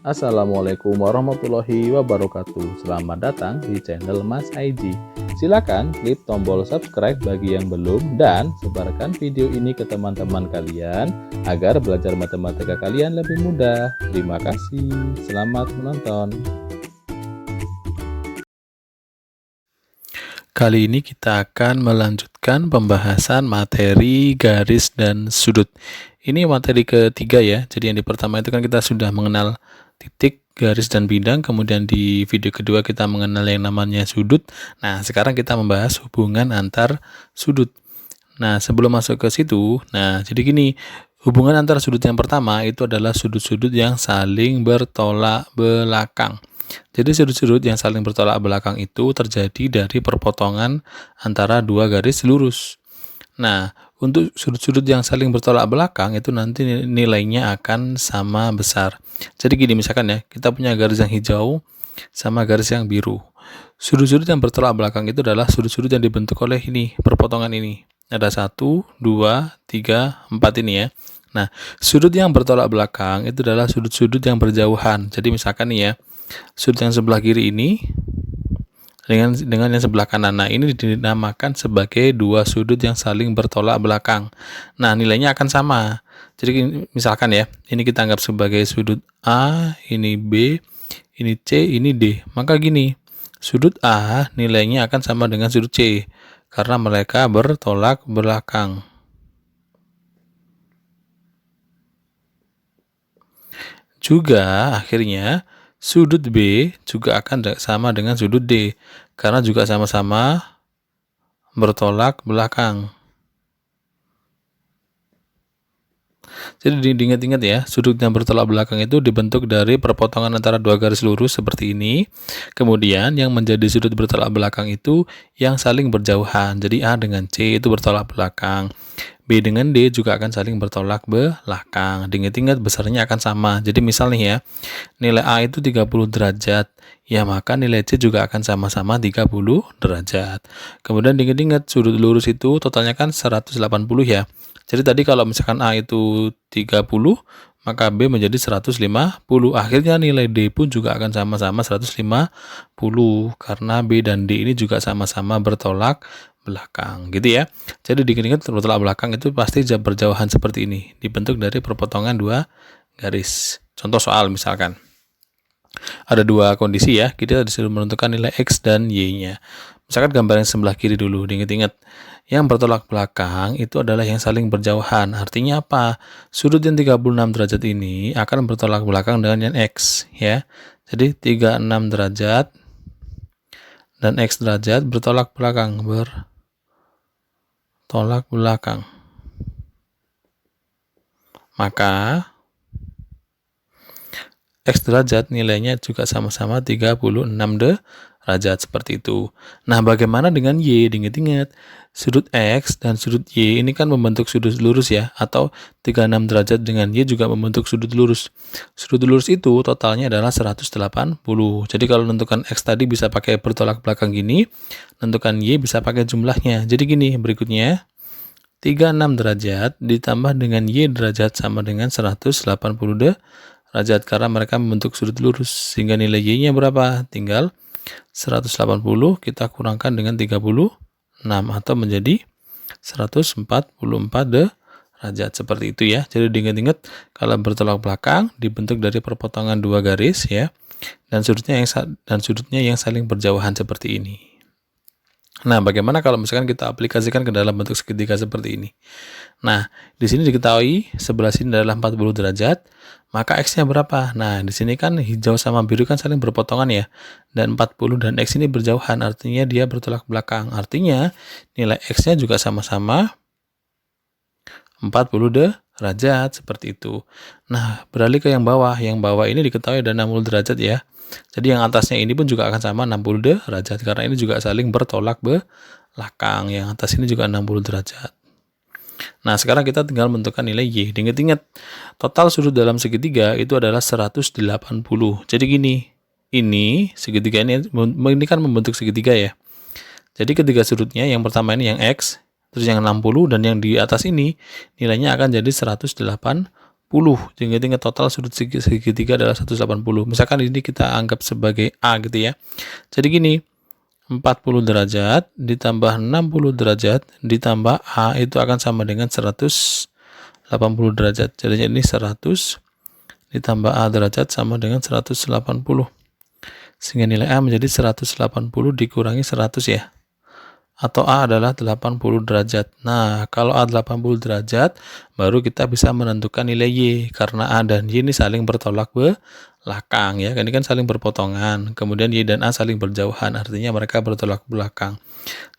Assalamualaikum warahmatullahi wabarakatuh. Selamat datang di channel Mas Aiji. Silakan klik tombol subscribe bagi yang belum dan sebarkan video ini ke teman-teman kalian agar belajar matematika kalian lebih mudah. Terima kasih. Selamat menonton. Kali ini kita akan melanjutkan pembahasan materi garis dan sudut. Ini materi ketiga ya. Jadi yang di pertama itu kan kita sudah mengenal titik, garis, dan bidang. Kemudian di video kedua kita mengenal yang namanya sudut. Nah, sekarang kita membahas hubungan antar sudut. Nah, sebelum masuk ke situ, jadi gini, hubungan antar sudut yang pertama itu adalah sudut-sudut yang saling bertolak belakang. Jadi sudut-sudut yang saling bertolak belakang itu terjadi dari perpotongan antara dua garis lurus. Nah, untuk sudut-sudut yang saling bertolak belakang itu nanti nilainya akan sama besar. Jadi gini misalkan ya, kita punya garis yang hijau sama garis yang biru. Sudut-sudut yang bertolak belakang itu adalah sudut-sudut yang dibentuk oleh ini, perpotongan ini. Ada 1, 2, 3, 4 ini ya. Nah, sudut yang bertolak belakang itu adalah sudut-sudut yang berjauhan. Jadi misalkan nih ya, sudut yang sebelah kiri ini dengan yang sebelah kanan. Nah, ini dinamakan sebagai dua sudut yang saling bertolak belakang. Nah, nilainya akan sama. Jadi misalkan ya, ini kita anggap sebagai sudut A, ini B, ini C, ini D. Maka gini, sudut A nilainya akan sama dengan sudut C karena mereka bertolak belakang. Juga akhirnya sudut B juga akan sama dengan sudut D karena juga sama-sama bertolak belakang. Jadi diingat-ingat ya, sudut yang bertolak belakang itu dibentuk dari perpotongan antara dua garis lurus seperti ini. Kemudian yang menjadi sudut bertolak belakang itu yang saling berjauhan. Jadi A dengan C itu bertolak belakang. B dengan D juga akan saling bertolak belakang. Diingat-ingat besarnya akan sama. Jadi misal nih ya, nilai A itu 30 derajat. Ya maka nilai C juga akan sama-sama 30 derajat. Kemudian diingat-ingat sudut lurus itu totalnya kan 180 ya. Jadi tadi kalau misalkan A itu 30, maka B menjadi 150. Akhirnya nilai D pun juga akan sama-sama 150 karena B dan D ini juga sama-sama bertolak belakang gitu ya. Jadi diingat bertolak belakang itu pasti berjauhan seperti ini, dibentuk dari perpotongan dua garis. Contoh soal misalkan ada dua kondisi ya, kita disuruh menentukan nilai X dan Y-nya. Misalkan gambar yang sebelah kiri dulu, diingat-ingat. Yang bertolak belakang itu adalah yang saling berjauhan. Artinya apa? Sudut yang 36 derajat ini akan bertolak belakang dengan yang X ya. Jadi 36 derajat dan X derajat bertolak belakang. Maka X derajat nilainya juga sama-sama 36 derajat seperti itu. Nah, bagaimana dengan Y? Ingat-ingat, sudut X dan sudut Y ini kan membentuk sudut lurus ya, atau 36 derajat dengan Y juga membentuk sudut lurus. Sudut lurus itu totalnya adalah 180. Jadi kalau menentukan X tadi bisa pakai bertolak belakang gini, menentukan Y bisa pakai jumlahnya. Jadi gini berikutnya, 36 derajat ditambah dengan Y derajat sama dengan 180 derajat karena mereka membentuk sudut lurus, sehingga nilai Y-nya berapa? Tinggal 180 kita kurangkan dengan 36 atau menjadi 144 derajat seperti itu ya. Jadi diingat-ingat kalau bertolak belakang dibentuk dari perpotongan dua garis ya, dan sudutnya yang saling berjauhan seperti ini. Nah, bagaimana kalau misalkan kita aplikasikan ke dalam bentuk segitiga seperti ini? Nah, di sini diketahui sebelah sini adalah 40 derajat, maka X-nya berapa? Nah, di sini kan hijau sama biru kan saling berpotongan ya. Dan 40 dan X ini berjauhan, artinya dia bertolak belakang. Artinya nilai X-nya juga sama-sama 40 derajat seperti itu. Nah, beralih ke yang bawah. Yang bawah ini diketahui ada 60 derajat ya. Jadi yang atasnya ini pun juga akan sama 60 derajat karena ini juga saling bertolak belakang. Yang atas ini juga 60 derajat. Nah, sekarang kita tinggal menentukan nilai Y. Ingat-ingat, total sudut dalam segitiga itu adalah 180. Jadi gini, ini segitiga ini kan membentuk segitiga ya. Jadi ketiga sudutnya, yang pertama ini yang X, terus yang 60, dan yang di atas ini nilainya akan jadi 180. Ingat-ingat total sudut segitiga adalah 180. Misalkan ini kita anggap sebagai A gitu ya. Jadi gini, 40 derajat ditambah 60 derajat ditambah A itu akan sama dengan 180 derajat. Jadinya ini 100 ditambah A derajat sama dengan 180. Sehingga nilai A menjadi 180 dikurangi 100 ya. Atau A adalah 80 derajat. Nah, kalau A 80 derajat, baru kita bisa menentukan nilai Y. Karena A dan Y ini saling bertolak belakang ya. Ini kan saling berpotongan. Kemudian Y dan A saling berjauhan, artinya mereka bertolak belakang.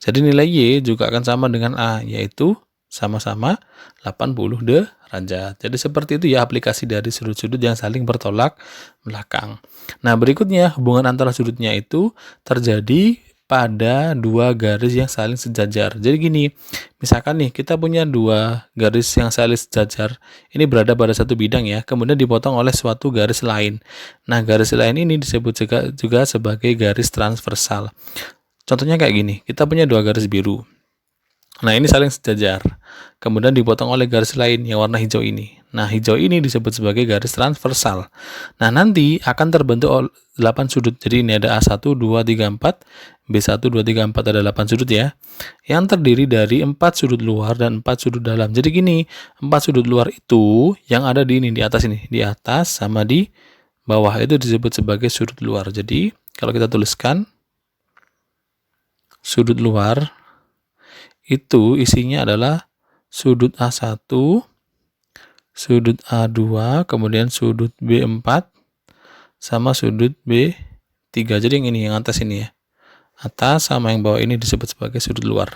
Jadi nilai Y juga akan sama dengan A, yaitu sama-sama 80 derajat. Jadi seperti itu ya aplikasi dari sudut-sudut yang saling bertolak belakang. Nah, berikutnya hubungan antara sudutnya itu terjadi pada dua garis yang saling sejajar. Jadi gini, misalkan nih kita punya dua garis yang saling sejajar, ini berada pada satu bidang ya, kemudian dipotong oleh suatu garis lain. Nah, garis lain ini disebut juga sebagai garis transversal. Contohnya kayak gini, kita punya dua garis biru. Nah, ini saling sejajar. Kemudian dipotong oleh garis lain yang warna hijau ini. Nah, hijau ini disebut sebagai garis transversal. Nah, nanti akan terbentuk 8 sudut. Jadi ini ada A1, 2, 3, 4. B1, 2, 3, 4 ada 8 sudut ya. Yang terdiri dari 4 sudut luar dan 4 sudut dalam. Jadi gini, 4 sudut luar itu yang ada di ini, di atas ini. Di atas sama di bawah itu disebut sebagai sudut luar. Jadi, kalau kita tuliskan sudut luar itu isinya adalah sudut A1, sudut A2, kemudian sudut B4, sama sudut B3. Jadi yang ini, yang atas ini ya. Atas sama yang bawah ini disebut sebagai sudut luar.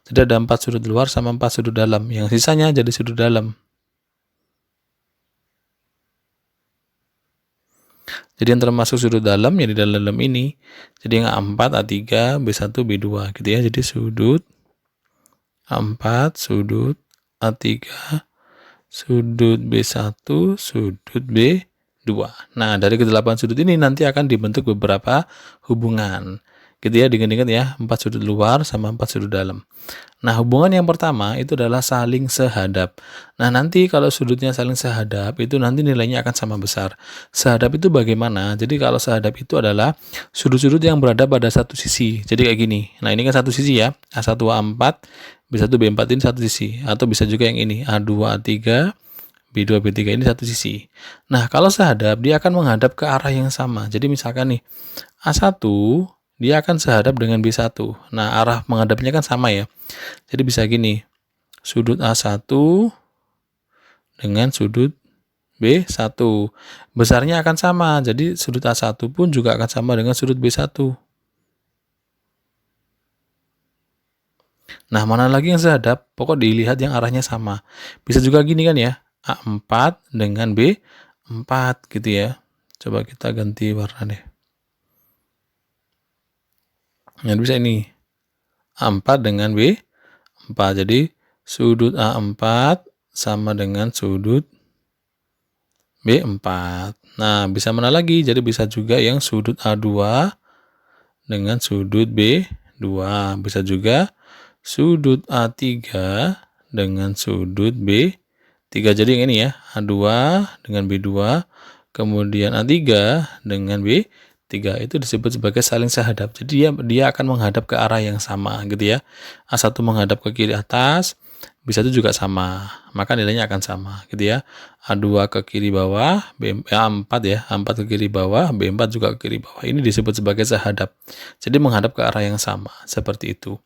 Jadi ada 4 sudut luar sama 4 sudut dalam. Yang sisanya jadi sudut dalam. Jadi yang termasuk sudut dalam ya di dalam ini. Jadi yang A4, A3, B1, B2 gitu ya. Jadi sudut A4, sudut A3, sudut B1, sudut B2. Nah, dari ke-8 sudut ini nanti akan dibentuk beberapa hubungan. Gitu ya, diingat-ingat ya, 4 sudut luar sama 4 sudut dalam. Nah, hubungan yang pertama itu adalah saling sehadap. Nah, nanti kalau sudutnya saling sehadap, itu nanti nilainya akan sama besar. Sehadap itu bagaimana? Jadi kalau sehadap itu adalah sudut-sudut yang berada pada satu sisi. Jadi kayak gini. Nah, ini kan satu sisi ya. A1, A4, B1, B4 ini satu sisi. Atau bisa juga yang ini, A2, A3, B2, B3 ini satu sisi. Nah, kalau sehadap, dia akan menghadap ke arah yang sama. Jadi misalkan nih, A1, dia akan sehadap dengan B1. Nah, arah menghadapnya kan sama ya. Jadi bisa gini, sudut A1 dengan sudut B1. Besarnya akan sama, jadi sudut A1 pun juga akan sama dengan sudut B1. Nah, mana lagi yang sehadap? Pokok dilihat yang arahnya sama. Bisa juga gini kan ya, A4 dengan B4 gitu ya. Coba kita ganti warna deh. Nah, bisa ini A4 dengan B4. Jadi sudut A4 sama dengan sudut B4. Nah, bisa mana lagi? Jadi bisa juga yang sudut A2 dengan sudut B2. Bisa juga sudut A3 dengan sudut B3. Jadi yang ini ya, A2 dengan B2, kemudian A3 dengan B3 itu disebut sebagai saling sehadap. Jadi dia akan menghadap ke arah yang sama gitu ya. A1 menghadap ke kiri atas, B1 juga sama. Maka nilainya akan sama gitu ya. A2 ke kiri bawah, A4 ya, A4 ke kiri bawah, B4 juga ke kiri bawah. Ini disebut sebagai sehadap. Jadi menghadap ke arah yang sama, seperti itu.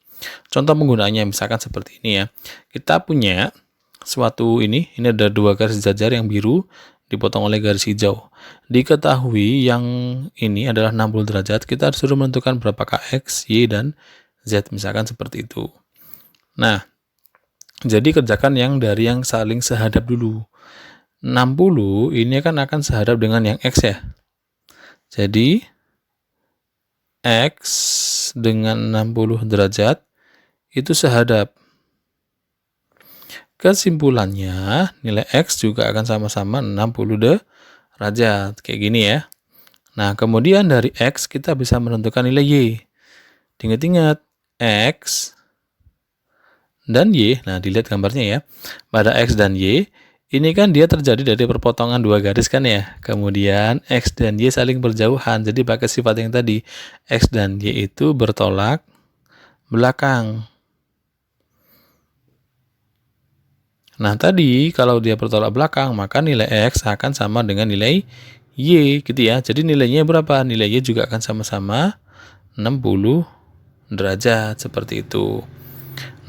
Contoh penggunaannya misalkan seperti ini ya. Kita punya suatu ini ada dua garis sejajar yang biru dipotong oleh garis hijau. Diketahui yang ini adalah 60 derajat, kita harus menentukan berapakah X, Y, dan Z. Misalkan seperti itu. Nah, jadi kerjakan yang dari yang saling sehadap dulu. 60 ini kan akan sehadap dengan yang X ya. Jadi X dengan 60 derajat itu sehadap. Kesimpulannya, nilai X juga akan sama-sama 60 derajat. Kayak gini ya. Nah, kemudian dari X kita bisa menentukan nilai Y. Ingat-ingat, X dan Y. Nah, dilihat gambarnya ya. Pada X dan Y, Ini kan dia terjadi dari perpotongan dua garis kan ya. Kemudian X dan Y saling berjauhan. Jadi pakai sifat yang tadi. X dan Y itu bertolak belakang. Nah, tadi kalau dia bertolak belakang, maka nilai X akan sama dengan nilai Y gitu ya. Jadi nilainya berapa? Nilai Y juga akan sama-sama 60 derajat seperti itu.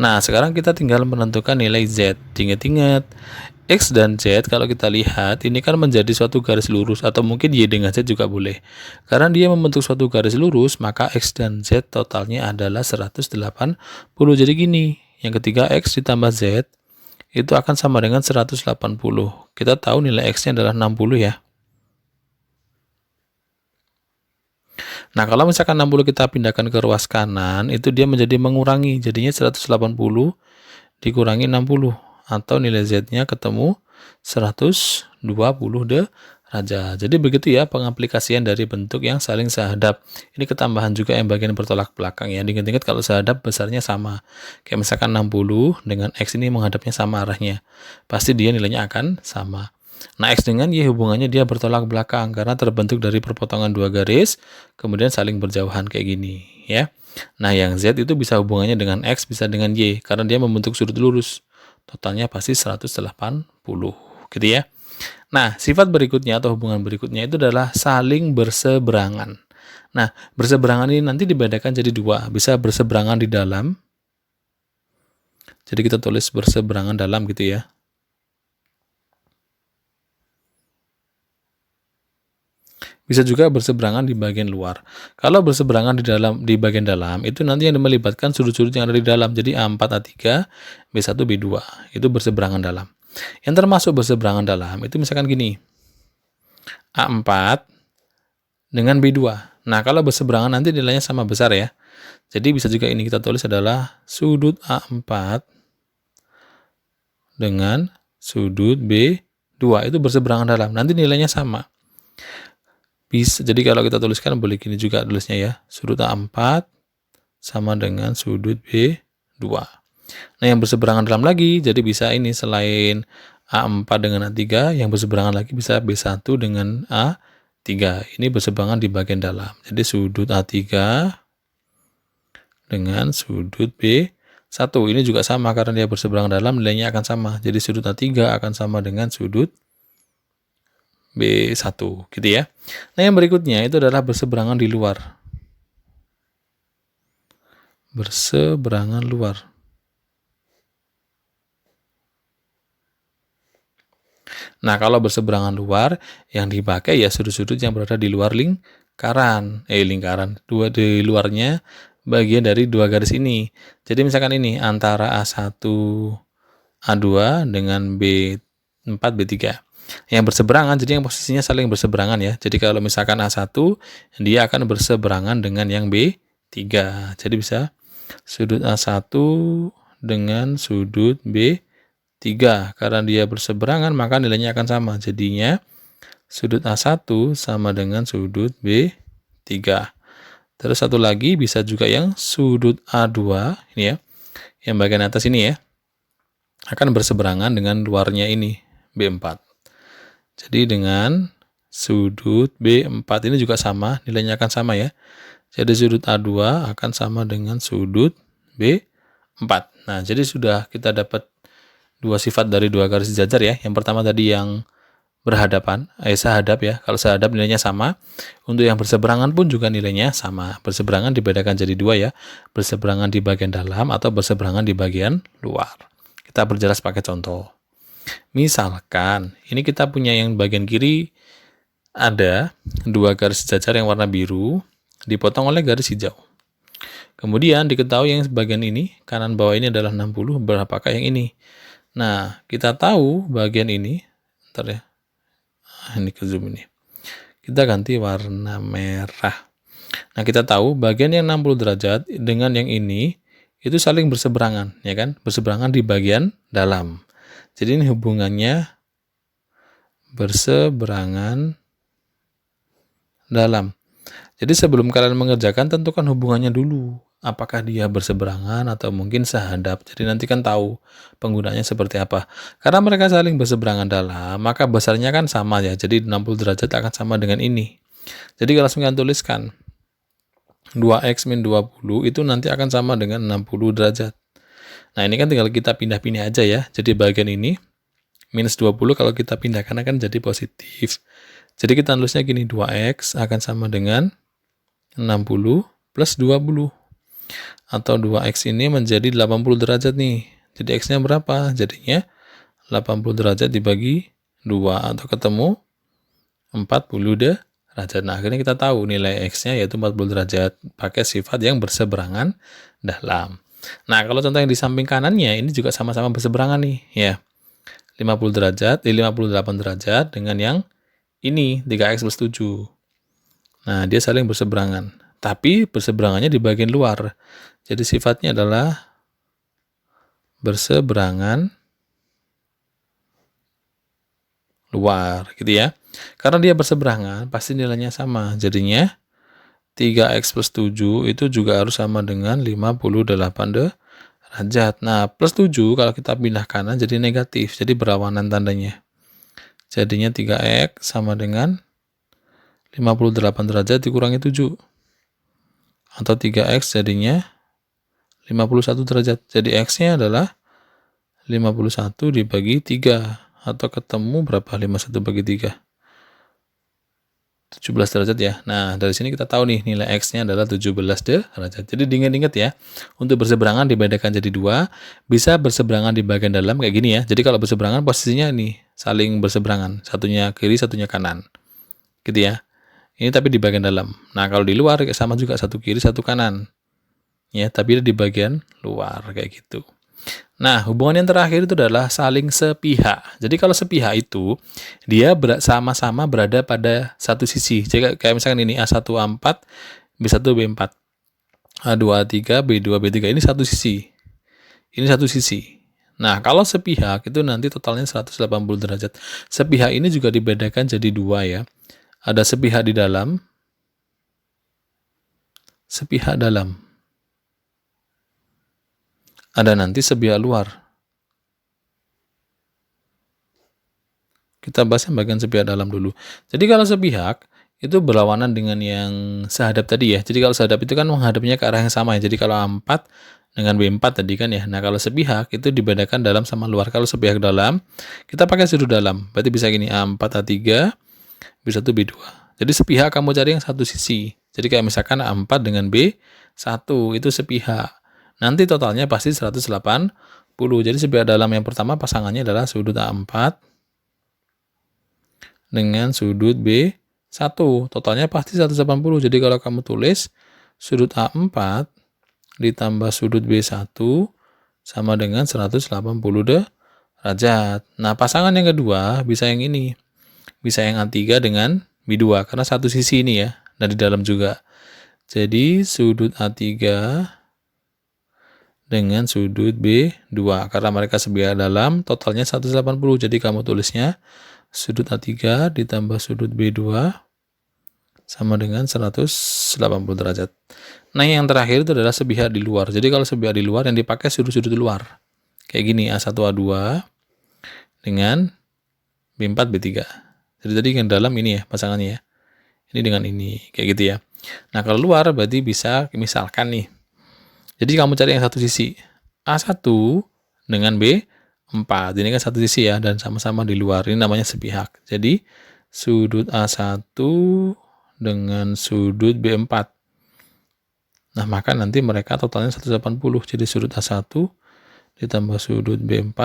Nah, sekarang kita tinggal menentukan nilai Z. Ingat-ingat, X dan Z kalau kita lihat ini kan menjadi suatu garis lurus atau mungkin Y dengan Z juga boleh. Karena dia membentuk suatu garis lurus, maka X dan Z totalnya adalah 180. Jadi gini, yang ketiga X ditambah Z itu akan sama dengan 180. Kita tahu nilai X-nya adalah 60 ya. Nah, kalau misalkan 60 kita pindahkan ke ruas kanan, itu dia menjadi mengurangi. Jadinya 180 dikurangi 60. Atau nilai Z-nya ketemu 120 derajat. Jadi begitu ya pengaplikasian dari bentuk yang saling sehadap. Ini ketambahan juga yang bagian bertolak belakang ya. Ingat-ingat kalau sehadap besarnya sama. Kayak misalkan 60 dengan X ini menghadapnya sama arahnya. Pasti dia nilainya akan sama. Nah, X dengan Y hubungannya dia bertolak belakang karena terbentuk dari perpotongan dua garis, kemudian saling berjauhan kayak gini, ya. Nah, yang Z itu bisa hubungannya dengan X, bisa dengan Y, karena dia membentuk sudut lurus. Totalnya pasti 180, gitu ya. Nah, sifat berikutnya atau hubungan berikutnya itu adalah saling berseberangan. Nah, berseberangan ini nanti dibedakan jadi dua, bisa berseberangan di dalam. Jadi kita tulis berseberangan dalam gitu ya. Bisa juga berseberangan di bagian luar. Kalau berseberangan di bagian dalam, itu nanti yang melibatkan sudut-sudut yang ada di dalam. Jadi A4, A3, B1, B2. Itu berseberangan dalam. Yang termasuk berseberangan dalam, itu misalkan gini. A4 dengan B2. Nah, kalau berseberangan nanti nilainya sama besar ya. Jadi bisa juga ini kita tulis adalah sudut A4 dengan sudut B2. Itu berseberangan dalam. Nanti nilainya sama. Bisa, jadi kalau kita tuliskan boleh gini juga tulisnya ya. Sudut A4 sama dengan sudut B2. Nah, yang berseberangan dalam lagi, jadi bisa ini selain A4 dengan A3, yang berseberangan lagi bisa B1 dengan A3. Ini berseberangan di bagian dalam. Jadi sudut A3 dengan sudut B1. Ini juga sama karena dia berseberangan dalam, nilainya akan sama. Jadi sudut A3 akan sama dengan sudut B1 gitu ya. Nah, yang berikutnya itu adalah berseberangan di luar. Berseberangan luar. Nah, kalau berseberangan luar yang dipakai ya sudut-sudut yang berada di luar lingkaran. Di luarnya bagian dari dua garis ini. Jadi misalkan ini antara A1 A2 dengan B4 B3. Yang berseberangan, jadi yang posisinya saling berseberangan ya. Jadi kalau misalkan A1, dia akan berseberangan dengan yang B3. Jadi bisa sudut A1 dengan sudut B3. Karena dia berseberangan, maka nilainya akan sama. Jadinya sudut A1 sama dengan sudut B3. Terus satu lagi bisa juga yang sudut A2, ini ya. Yang bagian atas ini ya. Akan berseberangan dengan luarnya ini, B4. Jadi dengan sudut B4 ini juga sama, nilainya akan sama ya. Jadi sudut A2 akan sama dengan sudut B4. Nah, jadi sudah kita dapat dua sifat dari dua garis sejajar ya. Yang pertama tadi yang berhadapan, sehadap ya. Kalau sehadap nilainya sama. Untuk yang berseberangan pun juga nilainya sama. Berseberangan dibedakan jadi dua ya. Berseberangan di bagian dalam atau berseberangan di bagian luar. Kita perjelas pakai contoh. Misalkan, ini kita punya yang bagian kiri ada dua garis sejajar yang warna biru dipotong oleh garis hijau. Kemudian diketahui yang bagian ini, kanan bawah ini adalah 60, berapakah yang ini? Nah, kita tahu bagian ini, bentar ya, ini ke zoom ini. Kita ganti warna merah. Nah, kita tahu bagian yang 60 derajat dengan yang ini, itu saling berseberangan, ya kan? Berseberangan di bagian dalam. Jadi ini hubungannya berseberangan dalam. Jadi sebelum kalian mengerjakan tentukan hubungannya dulu. Apakah dia berseberangan atau mungkin sehadap. Jadi nanti kan tahu penggunaannya seperti apa. Karena mereka saling berseberangan dalam, maka besarnya kan sama ya. Jadi 60 derajat akan sama dengan ini. Jadi kalau kalian tuliskan 2x min 20 itu nanti akan sama dengan 60 derajat. Nah ini kan tinggal kita pindah-pindah aja ya. Jadi bagian ini minus 20 kalau kita pindahkan akan jadi positif. Jadi kita tulisnya gini, 2x akan sama dengan 60 plus 20. Atau 2x ini menjadi 80 derajat nih. Jadi x-nya berapa? Jadinya 80 derajat dibagi 2 atau ketemu 40 derajat. Nah, akhirnya kita tahu nilai x-nya yaitu 40 derajat pakai sifat yang berseberangan dalam. Nah, kalau contoh yang di samping kanannya ini juga sama-sama berseberangan nih, ya. 50 derajat, 58 derajat dengan yang ini 3x plus 7. Nah, dia saling berseberangan. Tapi berseberangannya di bagian luar. Jadi sifatnya adalah berseberangan luar, gitu ya. Karena dia berseberangan, pasti nilainya sama. Jadinya 3x plus 7 itu juga harus sama dengan 58 derajat. Nah, plus 7 kalau kita pindah kanan jadi negatif. Jadi berlawanan tandanya. Jadinya 3x sama dengan 58 derajat dikurangi 7. Atau 3x jadinya 51 derajat. Jadi x-nya adalah 51 dibagi 3. Atau ketemu berapa 51 bagi 3? 17 derajat ya. Nah, dari sini kita tahu nih nilai x-nya adalah 17 derajat. Jadi diingat-ingat ya, untuk berseberangan dibedakan jadi 2, bisa berseberangan di bagian dalam kayak gini ya. Jadi kalau berseberangan posisinya nih, saling berseberangan, satunya kiri, satunya kanan. Gitu ya. Ini tapi di bagian dalam. Nah, kalau di luar sama juga, satu kiri, satu kanan. Ya, tapi di bagian luar kayak gitu. Nah, hubungan yang terakhir itu adalah saling sepihak. Jadi kalau sepihak itu dia sama-sama berada pada satu sisi. Jadi kayak misalkan ini A1 A4, B1 B4, A2 A3, B2 B3 ini satu sisi. Ini satu sisi. Nah, kalau sepihak itu nanti totalnya 180 derajat. Sepihak ini juga dibedakan jadi 2 ya. Ada sepihak di dalam, sepihak dalam. Ada nanti sepihak luar. Kita bahas yang bagian sepihak dalam dulu. Jadi kalau sepihak itu berlawanan dengan yang sehadap tadi ya. Jadi kalau sehadap itu kan menghadapnya ke arah yang sama ya. Jadi kalau A4 dengan B4 tadi kan ya. Nah kalau sepihak itu dibedakan dalam sama luar. Kalau sepihak dalam, kita pakai sudut dalam. Berarti bisa gini, A4 A3, B1 B2. Jadi sepihak kamu cari yang satu sisi. Jadi kayak misalkan A4 dengan B1 itu sepihak. Nanti totalnya pasti 180. Jadi sepihak dalam yang pertama pasangannya adalah sudut A4 dengan sudut B1. Totalnya pasti 180. Jadi kalau kamu tulis sudut A4 ditambah sudut B1 sama dengan 180 derajat. Nah, pasangan yang kedua bisa yang ini. Bisa yang A3 dengan B2 karena satu sisi ini ya, dan di dalam juga. Jadi sudut A3 dengan sudut B2 karena mereka sepihak dalam, totalnya 180. Jadi kamu tulisnya sudut A3 ditambah sudut B2 sama dengan 180 derajat. Nah, yang terakhir itu adalah sepihak di luar. Jadi kalau sepihak di luar yang dipakai sudut-sudut luar. Kayak gini, A1 A2 dengan B4 B3. Jadi tadi yang dalam ini ya pasangannya ya. Ini dengan ini, kayak gitu ya. Nah, kalau luar berarti bisa misalkan nih. Jadi kamu cari yang satu sisi. A1 dengan B4. Ini kan satu sisi ya dan sama-sama di luar. Ini namanya sepihak. Jadi sudut A1 dengan sudut B4. Nah, maka nanti mereka totalnya 180. Jadi sudut A1 ditambah sudut B4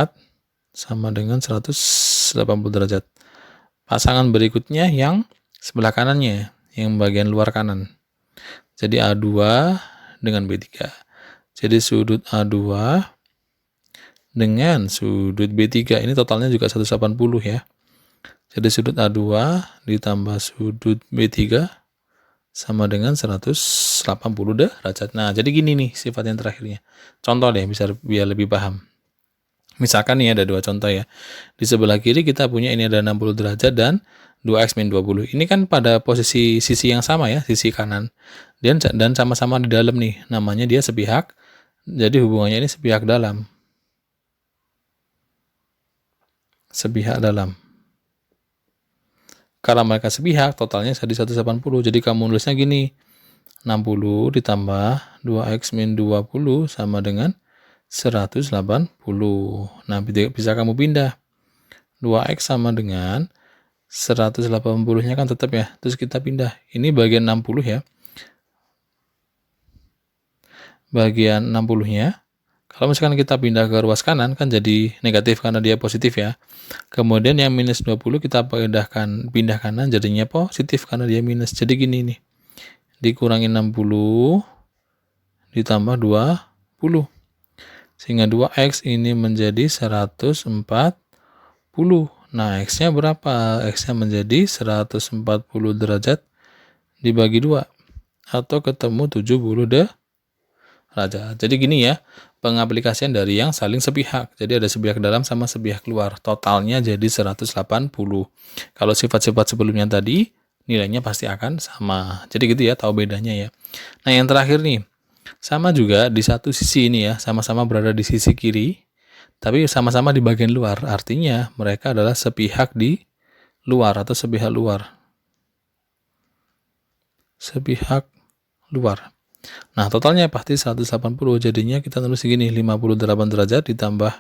sama dengan 180 derajat. Pasangan berikutnya yang sebelah kanannya, yang bagian luar kanan. Jadi A2 dengan B3. Jadi sudut A2 dengan sudut B3. Ini totalnya juga 180 ya. Jadi sudut A2 ditambah sudut B3 sama dengan 180 derajat. Nah, jadi gini nih sifat yang terakhirnya. Contoh deh, biar lebih paham. Misalkan nih ada dua contoh ya. Di sebelah kiri kita punya ini ada 60 derajat dan 2x min 20. Ini kan pada posisi sisi yang sama ya, sisi kanan. Dan sama-sama di dalam nih, namanya dia sepihak. Jadi hubungannya ini sepihak dalam. Sepihak dalam. Karena mereka sepihak, totalnya jadi 180. Jadi kamu nulisnya gini, 60 ditambah 2x min 20 sama dengan 180. Nah, bisa kamu pindah. 2x sama dengan 180-nya kan tetap ya. Terus kita pindah. Ini bagian 60 ya. Bagian 60-nya. Kalau misalkan kita pindah ke ruas kanan kan jadi negatif karena dia positif ya. Kemudian yang minus 20 kita pindah kanan jadinya positif karena dia minus. Jadi gini nih. Dikurangi 60 ditambah 20. Sehingga 2x ini menjadi 140. Nah, x-nya berapa? X-nya menjadi 140 derajat dibagi 2. Atau ketemu 70 derajat. Jadi gini ya, pengaplikasian dari yang saling sepihak. Jadi ada sepihak dalam sama sepihak luar. Totalnya jadi 180. Kalau sifat-sifat sebelumnya tadi, nilainya pasti akan sama. Jadi gitu ya, tahu bedanya ya. Nah, yang terakhir nih. Sama juga di satu sisi ini ya, sama-sama berada di sisi kiri, tapi sama-sama di bagian luar. Artinya mereka adalah sepihak di luar atau sepihak luar. Sepihak luar. Nah, totalnya pasti 180. Jadinya kita tulis segini, 58 derajat ditambah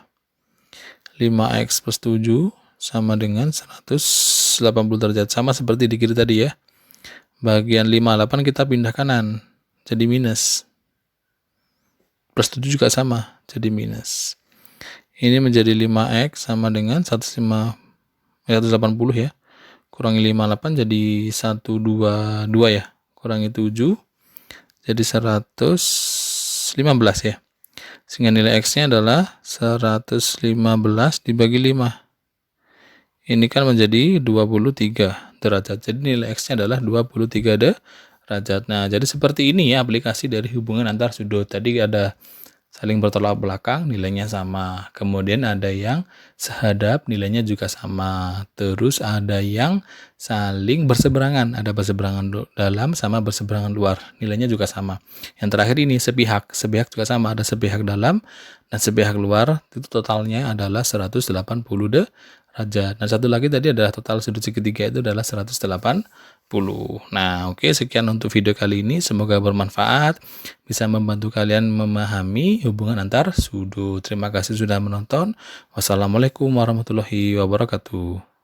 5x plus 7 sama dengan 180 derajat. Sama seperti di kiri tadi ya. Bagian 58 kita pindah kanan, jadi minus. Plus 7 juga sama, jadi minus. Ini menjadi 5x sama dengan 180 ya. Kurangi 58 jadi 122 ya. Kurangi 7 jadi 115 ya. Sehingga nilai x-nya adalah 115 dibagi 5. Ini kan menjadi 23 derajat. Jadi nilai x-nya adalah 23 derajat. Nah, jadi seperti ini ya aplikasi dari hubungan antar sudut. Tadi ada saling bertolak belakang, nilainya sama. Kemudian ada yang sehadap, nilainya juga sama. Terus ada yang saling berseberangan. Ada berseberangan dalam sama berseberangan luar. Nilainya juga sama. Yang terakhir ini sepihak. Sepihak juga sama. Ada sepihak dalam dan sepihak luar. Itu totalnya adalah 180 derajat. Nah, satu lagi tadi adalah total sudut segitiga itu adalah 180. Nah, oke, sekian untuk video kali ini. Semoga bermanfaat, bisa membantu kalian memahami hubungan antar sudut. Terima kasih sudah menonton. Wassalamualaikum warahmatullahi wabarakatuh.